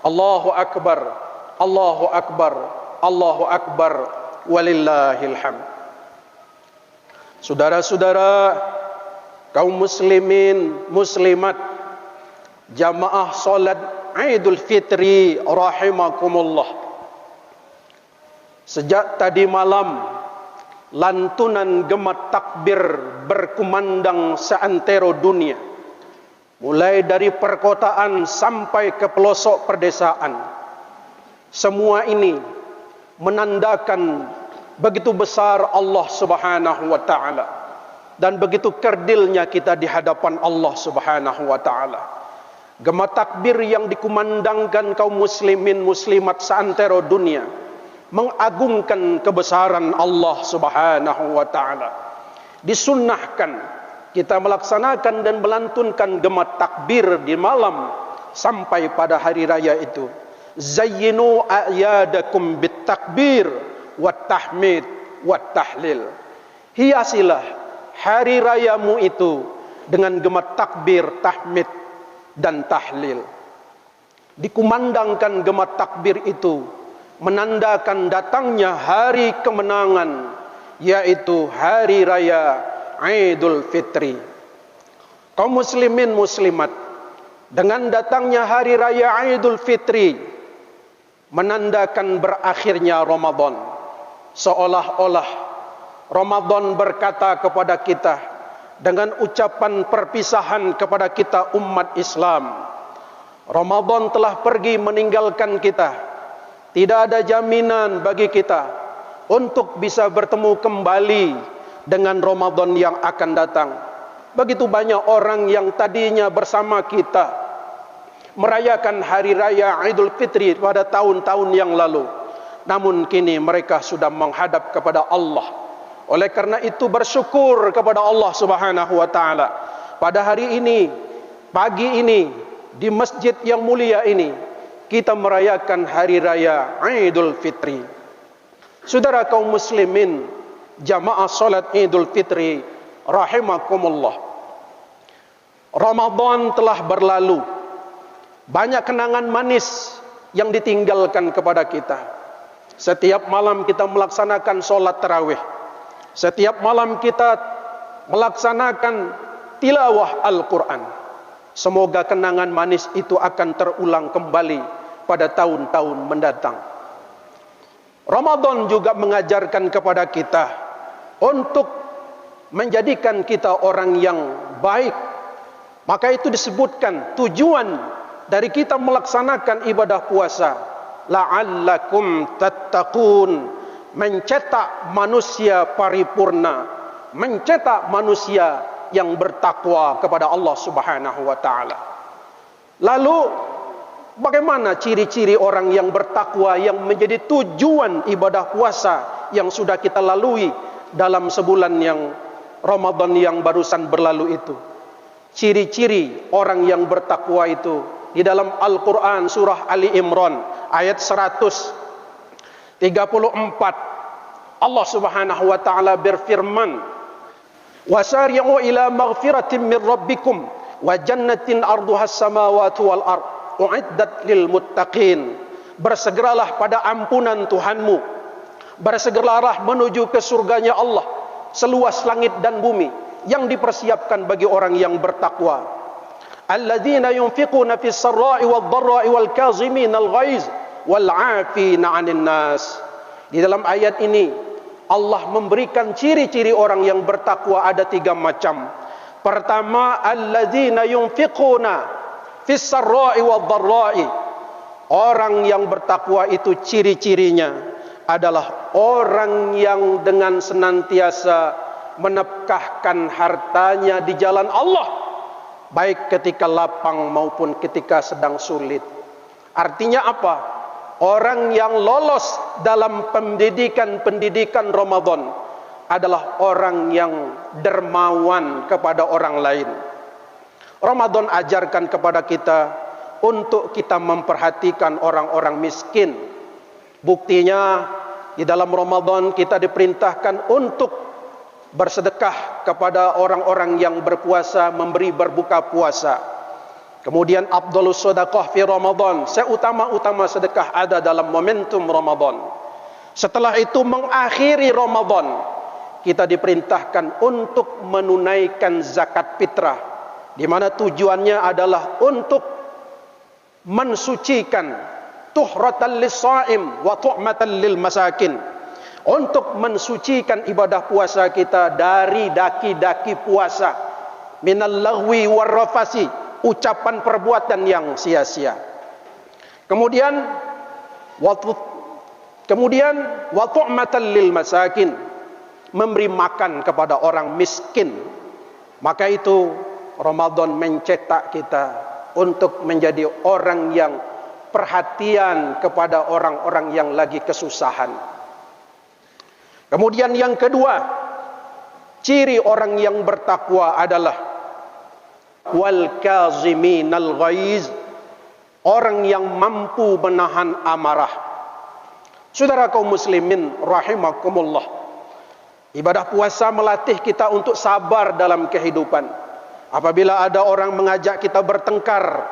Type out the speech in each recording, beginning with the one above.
Allahu akbar, Allahu akbar, Allahu akbar, walillahil hamd. Saudara-saudara, kaum muslimin, muslimat, jamaah salat Idul Fitri rahimakumullah. Sejak tadi malam lantunan gema takbir berkumandang seantero dunia, mulai dari perkotaan sampai ke pelosok perdesaan. Semua ini menandakan begitu besar Allah Subhanahu wa taala dan begitu kerdilnya kita di hadapan Allah Subhanahu wa taala. Gema takbir yang dikumandangkan kaum muslimin muslimat seantero dunia mengagungkan kebesaran Allah Subhanahu wa taala. Disunnahkan kita melaksanakan dan melantunkan gema takbir di malam sampai pada hari raya itu. Zayyinu a'yadakum bit takbir wat tahmid wat tahlil. Hiasilah hari rayamu itu dengan gema takbir, tahmid dan tahlil. Dikumandangkan gema takbir itu menandakan datangnya hari kemenangan, yaitu hari raya Idul Fitri. Kaum muslimin muslimat, dengan datangnya hari raya Idul Fitri menandakan berakhirnya Ramadan. Seolah-olah Ramadan berkata kepada kita dengan ucapan perpisahan kepada kita umat Islam, Ramadan telah pergi meninggalkan kita. Tidak ada jaminan bagi kita untuk bisa bertemu kembali dengan Ramadan yang akan datang. Begitu banyak orang yang tadinya bersama kita merayakan hari raya Idul Fitri pada tahun-tahun yang lalu, namun kini mereka sudah menghadap kepada Allah. Oleh karena itu bersyukur kepada Allah Subhanahu wa taala. Pada hari ini, pagi ini, di masjid yang mulia ini, kita merayakan hari raya Idul Fitri. Saudara kaum muslimin, jamaah salat Idul Fitri rahimakumullah. Ramadan telah berlalu. Banyak kenangan manis yang ditinggalkan kepada kita. Setiap malam kita melaksanakan salat tarawih. Setiap malam kita melaksanakan tilawah Al-Quran. Semoga kenangan manis itu akan terulang kembali pada tahun-tahun mendatang. Ramadan juga mengajarkan kepada kita untuk menjadikan kita orang yang baik. Maka itu disebutkan tujuan dari kita melaksanakan ibadah puasa, la'allakum tattaqun, mencetak manusia paripurna, mencetak manusia yang bertakwa kepada Allah Subhanahu wa taala. Lalu bagaimana ciri-ciri orang yang bertakwa yang menjadi tujuan ibadah puasa yang sudah kita lalui dalam sebulan yang Ramadan yang barusan berlalu itu? Ciri-ciri orang yang bertakwa itu di dalam Al-Quran surah Ali Imran ayat 134 Allah Subhanahu wa taala berfirman, wasari'u ila maghfiratin min rabbikum wa jannatin arduhas samawati wal ard uiddat lil muttaqin. Bersegeralah pada ampunan Tuhanmu, bersegeralah menuju ke surganya Allah seluas langit dan bumi yang dipersiapkan bagi orang yang bertakwa. Alladzina yunfiquna fis sarra'i wad dharra'i wal kazimin al ghaiz wal 'afina 'anil nas. Di dalam ayat ini Allah memberikan ciri-ciri orang yang bertakwa ada 3 macam. Pertama, alladzina yunfiquna fis sarra'i wad dharra'i. Orang yang bertakwa itu ciri-cirinya adalah orang yang dengan senantiasa menafkahkan hartanya di jalan Allah, baik ketika lapang maupun ketika sedang sulit. Artinya apa? Orang yang lolos dalam pendidikan Ramadan adalah orang yang dermawan kepada orang lain. Ramadan ajarkan kepada kita untuk kita memperhatikan orang-orang miskin. Buktinya di dalam Ramadan kita diperintahkan untuk bersedekah kepada orang-orang yang berpuasa, memberi berbuka puasa. Kemudian afdhalus shadaqah fi Ramadan, seutama-utama sedekah ada dalam momentum Ramadan. Setelah itu mengakhiri Ramadan, kita diperintahkan untuk menunaikan zakat fitrah, di mana tujuannya adalah untuk mensucikan, tuhratan lis-shaim wa tu'matan lil masakin, untuk mensucikan ibadah puasa kita dari daki-daki puasa, minal laghwi war rafasi, ucapan perbuatan yang sia-sia. Kemudian wa tu'matan lil masakin, memberi makan kepada orang miskin. Maka itu Ramadan mencetak kita untuk menjadi orang yang perhatian kepada orang-orang yang lagi kesusahan. Kemudian yang kedua, ciri orang yang bertakwa adalah wal kaziminal ghaiz, orang yang mampu menahan amarah. Saudara kaum muslimin rahimakumullah, ibadah puasa melatih kita untuk sabar dalam kehidupan. Apabila ada orang mengajak kita bertengkar,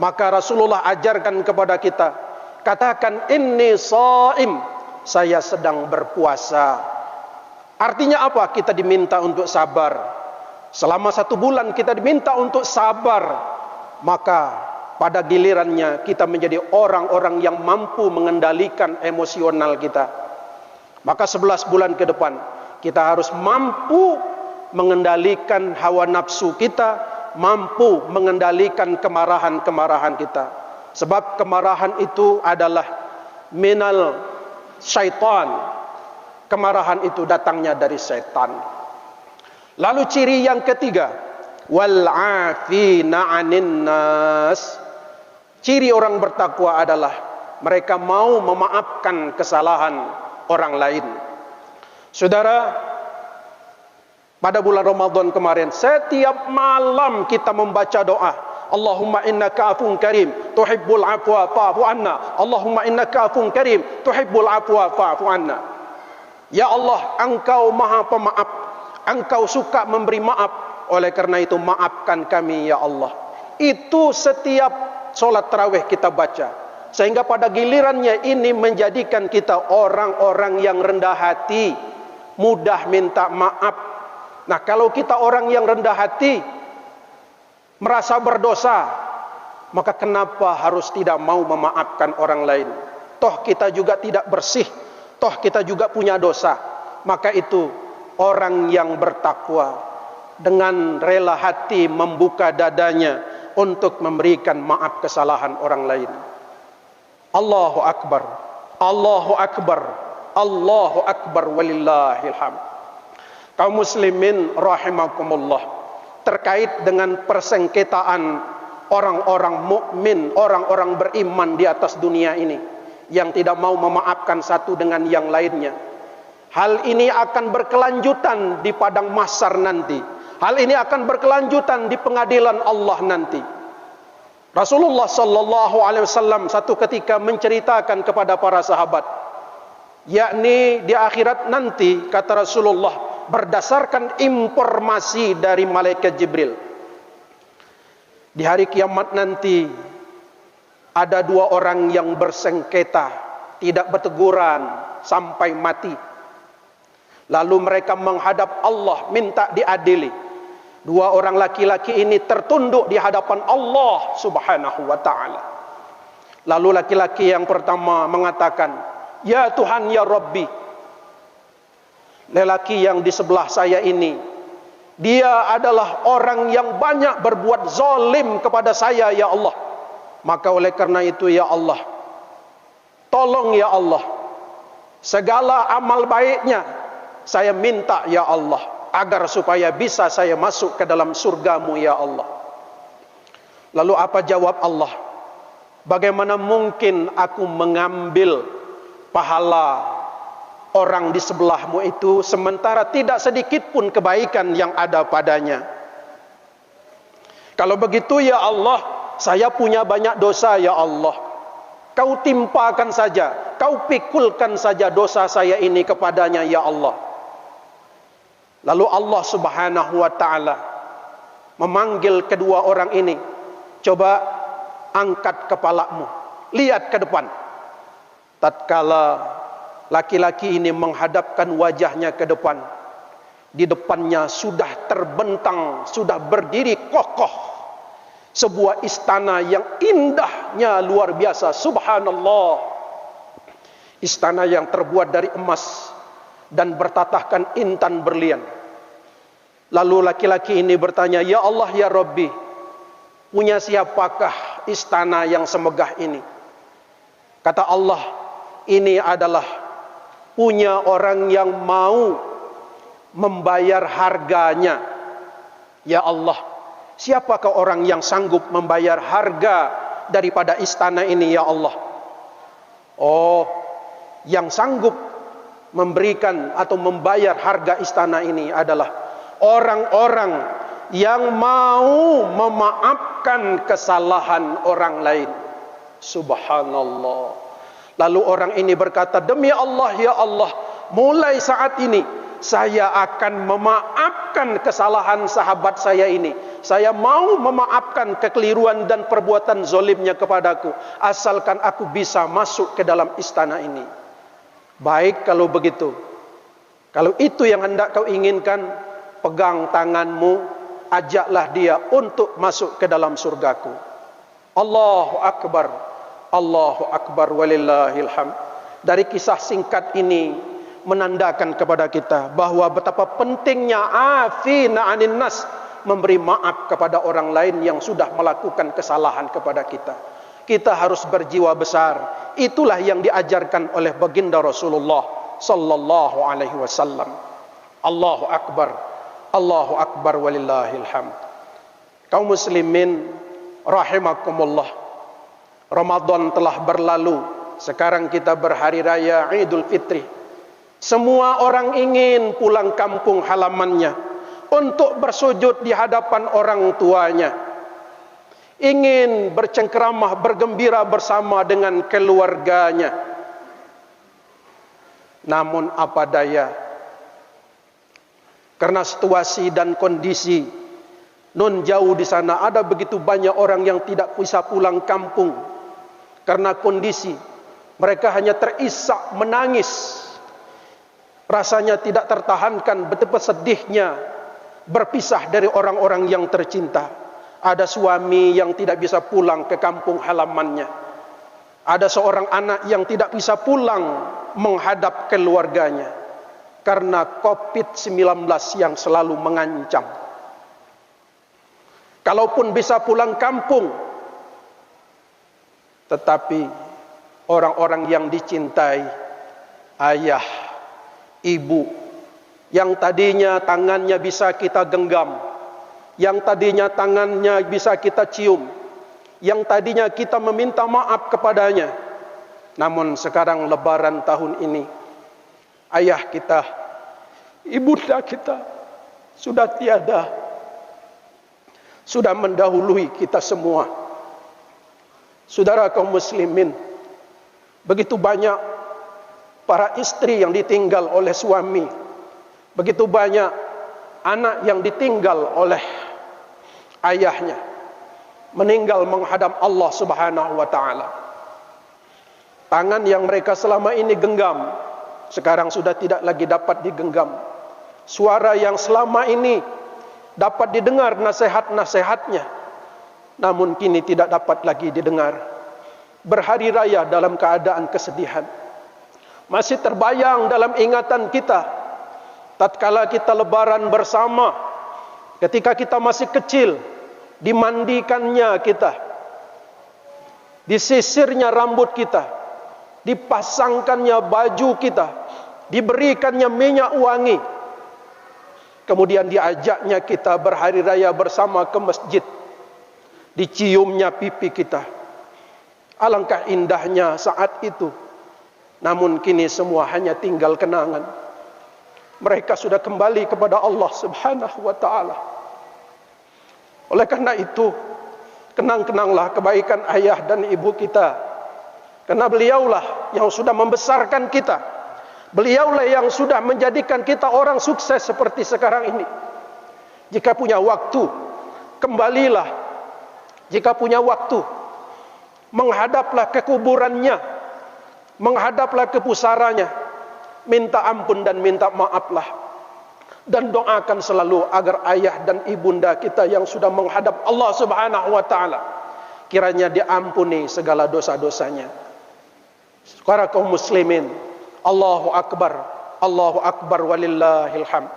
maka Rasulullah ajarkan kepada kita, katakan inni shaim, saya sedang berpuasa. Artinya apa? Kita diminta untuk sabar. Selama 1 bulan kita diminta untuk sabar, maka pada gilirannya kita menjadi orang-orang yang mampu mengendalikan emosional kita. Maka 11 bulan ke depan kita harus mampu mengendalikan hawa nafsu kita, mampu mengendalikan kemarahan-kemarahan kita. Sebab kemarahan itu adalah minal syaitan. Kemarahan itu datangnya dari setan. Lalu ciri yang ketiga, wal afina 'anin nas. Ciri orang bertakwa adalah mereka mau memaafkan kesalahan orang lain. Saudara, pada bulan Ramadan kemarin, setiap malam kita membaca doa, Allahumma innaka afun karim, tuhibbul afwa fa'fu anna. Allahumma innaka afun karim, tuhibbul afwa fa'fu anna. Ya Allah, Engkau Maha Pemaaf, Engkau suka memberi maaf, oleh karena itu maafkan kami ya Allah. Itu setiap solat tarawih kita baca, sehingga pada gilirannya ini menjadikan kita orang-orang yang rendah hati, mudah minta maaf. Nah, kalau kita orang yang rendah hati, merasa berdosa, maka kenapa harus tidak mau memaafkan orang lain? Toh kita juga tidak bersih, toh kita juga punya dosa. Maka itu orang yang bertakwa dengan rela hati membuka dadanya untuk memberikan maaf kesalahan orang lain. Allahu Akbar, Allahu Akbar, Allahu Akbar walillahil hamd. Kaum muslimin rahimakumullah, terkait dengan persengketaan orang-orang mukmin, orang-orang beriman di atas dunia ini yang tidak mau memaafkan satu dengan yang lainnya. Hal ini akan berkelanjutan di padang mahsyar nanti. Hal ini akan berkelanjutan di pengadilan Allah nanti. Rasulullah sallallahu alaihi wasallam satu ketika menceritakan kepada para sahabat, yakni di akhirat nanti, kata Rasulullah, berdasarkan informasi dari malaikat Jibril, di hari kiamat nanti ada 2 orang yang bersengketa, tidak berteguran sampai mati. Lalu mereka menghadap Allah minta diadili. 2 orang laki-laki ini tertunduk di hadapan Allah Subhanahu wa ta'ala. Lalu laki-laki yang pertama mengatakan, ya Tuhan ya Rabbi, lelaki yang di sebelah saya ini, dia adalah orang yang banyak berbuat zalim kepada saya ya Allah. Maka oleh karena itu ya Allah, tolong ya Allah, segala amal baiknya saya minta ya Allah, agar supaya bisa saya masuk ke dalam surgamu ya Allah. Lalu apa jawab Allah? Bagaimana mungkin aku mengambil pahala orang di sebelahmu itu, sementara tidak sedikit pun kebaikan yang ada padanya? Kalau begitu ya Allah, saya punya banyak dosa ya Allah. Kau timpakan saja, kau pikulkan saja dosa saya ini kepadanya ya Allah. Lalu Allah Subhanahu wa ta'ala memanggil kedua orang ini, Coba angkat kepalamu, lihat ke depan. Tatkala laki-laki ini menghadapkan wajahnya ke depan, di depannya sudah terbentang, sudah berdiri kokoh sebuah istana yang indahnya luar biasa. Subhanallah. Istana yang terbuat dari emas dan bertatahkan intan berlian. Lalu laki-laki ini bertanya, "Ya Allah, ya Rabbi, punya siapakah istana yang semegah ini?" Kata Allah, "Ini adalah punya orang yang mau membayar harganya." Ya Allah, siapakah orang yang sanggup membayar harga daripada istana ini, ya Allah? Oh, yang sanggup memberikan atau membayar harga istana ini adalah orang-orang yang mau memaafkan kesalahan orang lain. Subhanallah. Lalu orang ini berkata, "Demi Allah, ya Allah, mulai saat ini saya akan memaafkan kesalahan sahabat saya ini. Saya mau memaafkan kekeliruan dan perbuatan zolimnya kepadaku, asalkan aku bisa masuk ke dalam istana ini." Baik kalau begitu. Kalau itu yang hendak kau inginkan, pegang tanganmu, ajaklah dia untuk masuk ke dalam surgaku. Allahu Akbar, Allahu Akbar, walillahil hamd. Dari kisah singkat ini menandakan kepada kita bahwa betapa pentingnya afina anin nas, memberi maaf kepada orang lain yang sudah melakukan kesalahan kepada kita. Kita harus berjiwa besar. Itulah yang diajarkan oleh baginda Rasulullah sallallahu alaihi wasallam. Allahu Akbar, Allahu Akbar, walillahil hamd. Kaum muslimin rahimakumullah, Ramadan telah berlalu. Sekarang kita berhari raya Idul Fitri. Semua orang ingin pulang kampung halamannya untuk bersujud di hadapan orang tuanya, ingin bercengkeramah, bergembira bersama dengan keluarganya. Namun apa daya, karena situasi dan kondisi non jauh di sana, ada begitu banyak orang yang tidak bisa pulang kampung karena kondisi mereka hanya terisak menangis. Rasanya tidak tertahankan, betapa sedihnya berpisah dari orang-orang yang tercinta. Ada suami yang tidak bisa pulang ke kampung halamannya. Ada seorang anak yang tidak bisa pulang menghadap keluarganya karena COVID-19 yang selalu mengancam. Kalaupun bisa pulang kampung, tetapi orang-orang yang dicintai, ayah, ibu, yang tadinya tangannya bisa kita genggam, yang tadinya tangannya bisa kita cium, yang tadinya kita meminta maaf kepadanya, namun sekarang lebaran tahun ini, ayah kita, ibunda kita sudah tiada, sudah mendahului kita semua. Saudara kaum muslimin, begitu banyak para istri yang ditinggal oleh suami, begitu banyak anak yang ditinggal oleh ayahnya, meninggal menghadap Allah Subhanahu wa taala. Tangan yang mereka selama ini genggam sekarang sudah tidak lagi dapat digenggam. Suara yang selama ini dapat didengar nasihat-nasihatnya, namun kini tidak dapat lagi didengar. Berhari raya dalam keadaan kesedihan. Masih terbayang dalam ingatan kita tatkala kita lebaran bersama, ketika kita masih kecil, dimandikannya kita, disisirnya rambut kita, dipasangkannya baju kita, diberikannya minyak wangi, kemudian diajaknya kita berhari raya bersama ke masjid, diciumnya pipi kita. Alangkah indahnya saat itu. Namun kini semua hanya tinggal kenangan. Mereka sudah kembali kepada Allah Subhanahu wa taala. Oleh karena itu, kenang-kenanglah kebaikan ayah dan ibu kita. Karena beliaulah yang sudah membesarkan kita. Beliaulah yang sudah menjadikan kita orang sukses seperti sekarang ini. Jika punya waktu, kembalilah Jika punya waktu, menghadaplah ke kuburannya, menghadaplah ke pusaranya, minta ampun dan minta maaflah, dan doakan selalu agar ayah dan ibunda kita yang sudah menghadap Allah Subhanahu wa taala kiranya diampuni segala dosa-dosanya. Para kaum muslimin, Allahu akbar walillahil hamd.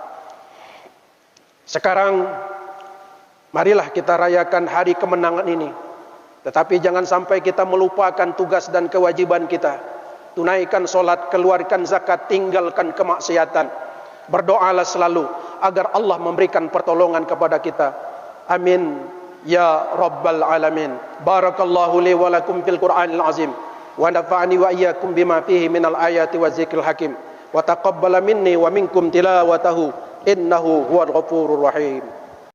Sekarang marilah kita rayakan hari kemenangan ini. Tetapi jangan sampai kita melupakan tugas dan kewajiban kita. Tunaikan solat, keluarkan zakat, tinggalkan kemaksiatan. Berdoalah selalu agar Allah memberikan pertolongan kepada kita. Amin ya rabbal alamin. Barakallahu li wa lakum fil Qur'anil azim. Wa nafa'ani wa iyyakum bima fihi minal ayati wa zikril hakim. Wa taqabbala minni wa minkum tilawatahu. Innahu huwal ghafurur rahim.